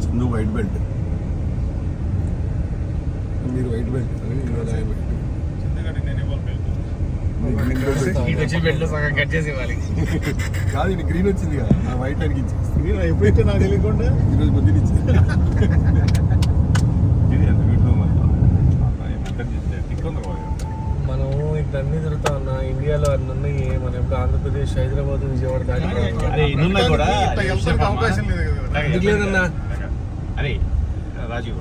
Chandu white belt, మీరు white belt కాదు, ఇది గ్రీన్ వచ్చింది కదా, నా వైట్ అడిగి గ్రీన్ ఎప్పుడైతే నాకు తెలియకుండా ఈరోజు పొద్దున ఇచ్చింది. మనం ఇక్కడ అన్ని తిరుగుతా ఉన్నా, ఇండియాలో అన్ని ఉన్నాయి. మనం ఇప్పుడు ఆంధ్రప్రదేశ్, హైదరాబాద్, విజయవాడ దాటి అవకాశం లేదు లేదన్నా. అరే రాజీవ్,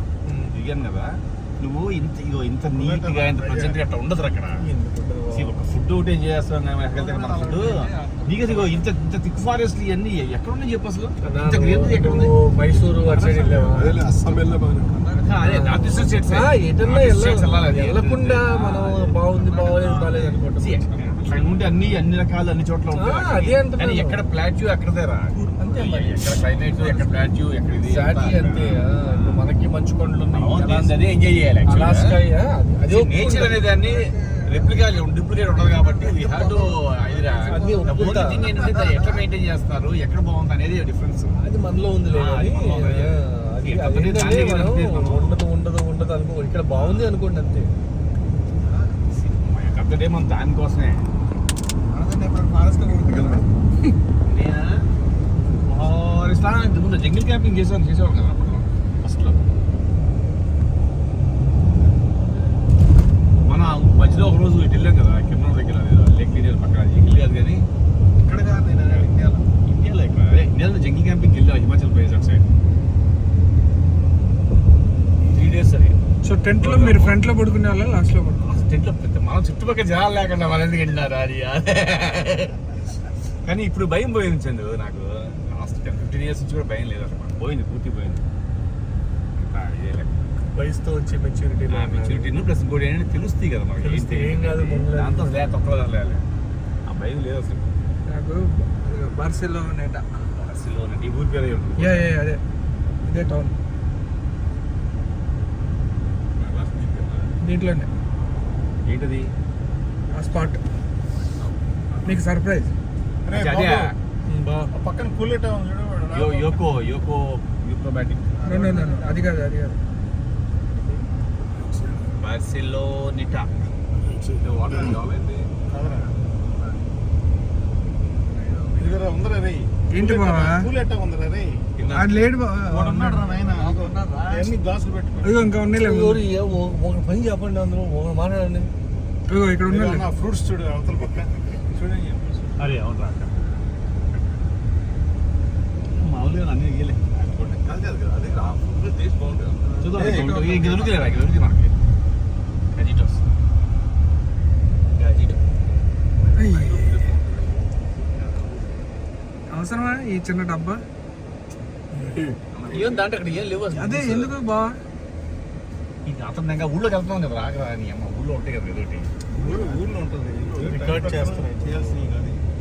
దిగాను కదా, నువ్వు ఇంత నీట్ గా ఇంత ప్రజెంట్ గా ఉండదు అక్కడ. ఒక ఫుడ్ ఒకటి ఏం చేస్తాం మన ఫుడ్ నీకు అది ఇంత ఇంత థిక్ ఫారెస్ట్ ఇవన్నీ ఎక్కడ ఉన్నాయి చెప్పు అసలు. ఇంత గ్రీనరీ ఎక్కడ ఉంది? మైసూరు అస్సాం వెళ్ళకుండా మనం బాగుంది బాగోలేదు బాగాలేదు అనుకుంటాం. ఉంటే అన్ని రకాలు అన్ని చోట్ల ఉంటాయి. ఎక్కడ ప్లాట్యూ ఎక్కడదేరా, ఎక్కడ క్లైమేట్, ఎక్కడ ప్లాట్యూ, ఎక్కడ అంతే. మనకి మంచు కొండలు ఉన్నాయి, అదే ఎంజాయ్ చేయాలి. అదే నేచర్ అనే దాన్ని డూప్లికేట్ ఉండదు కాబట్టి ఎట్లా మెయింటైన్ చేస్తారు, ఎక్కడ బాగుంది అనేది డిఫరెన్స్. అది మనలో ఉంది ఉండదు అనుకో, ఇక్కడ బాగుంది అనుకోండి అంతే. అంతటే మనం దానికోసమే ముందు జంగిల్ క్యాంపింగ్ చేసేవాళ్ళు కదా అప్పుడు ఫస్ట్ లో. మన మధ్యలో ఒక రోజు ఇటు వెళ్ళాం కదా కింద దగ్గర, లేక్ ఏరియా పక్కన. జంగిల్ కాదు కానీ ఇక్కడ కాదు, ఇండియాలో ఇండియాలో జంగిల్ క్యాంపింగ్ వెళ్ళా, హిమాచల్ ప్రదేశ్ అటు సైడ్ 3 days అది. సో టెంట్ లో మీరు ఫ్రంట్ లో పడుకునే వాళ్ళ లాస్ట్ లో పడుకున్నారు? టెంట్ లో మన చుట్టుపక్కల జనాలు లేకుండా మన ఎందుకు వెళ్ళినారు అది. కానీ ఇప్పుడు భయం పోయింది చందు నాకు. లాస్ట్ 10-15 years నుంచి కూడా భయం లేదు అసలు, పోయింది, పూర్తి పోయింది. వయసుతో వచ్చే మెచ్యూరిటీ ప్లస్ ఇంకోటి ఏంటంటే తెలుస్తాయి కదా మనకి, ఏం కాదు. దాంతో తక్కువ లేవాలి, ఆ భయం లేదు అసలు. నాకు బార్సిలోనా ఈ ఊరి పేరు అదే ఇదే టౌన్, దీంట్లోనే. ఏంటది ఆ స్పాట్ నీకు సర్ప్రైజ్. అదే పక్కన కూలెట్ యూకోబాటిక్. అది కాదు బార్సిలోనిటా. ఉందరా రే, ఏంటి బావా కూలెట్ ఉందరా రే, అది లేడు ఉన్నాడు రా నాయన, అన్ని గ్లాసులు పెట్టుకో. ఇంకా ఉన్నాయి. ఒక పని చెప్పండి, అందరూ ఒక మాట్లాడండి. ఇక్కడ ఉన్నా ఫ్రూట్స్ చూడు అవతల పక్క చూడండి. అరే అవును రా, మామూలుగా అన్ని ఇయ్యలే చూద్దాం. మనకి గజిటోస్ అవసరమా ఈ చిన్న డబ్బా? ఏం దాంట్లో అక్కడ ఏం లేవు. అదే ఎందుకు బా, ఇది అతను ఇంకా ఊళ్ళోకి వెళ్తున్నాం కదా, రాకరా నీ అమ్మ. ఊళ్ళో ఉంటాయి కదా ఏదోటి, ఊళ్ళో ఉంటుంది, రికార్డ్ చేస్తున్నాయి చేయాల్సినవి.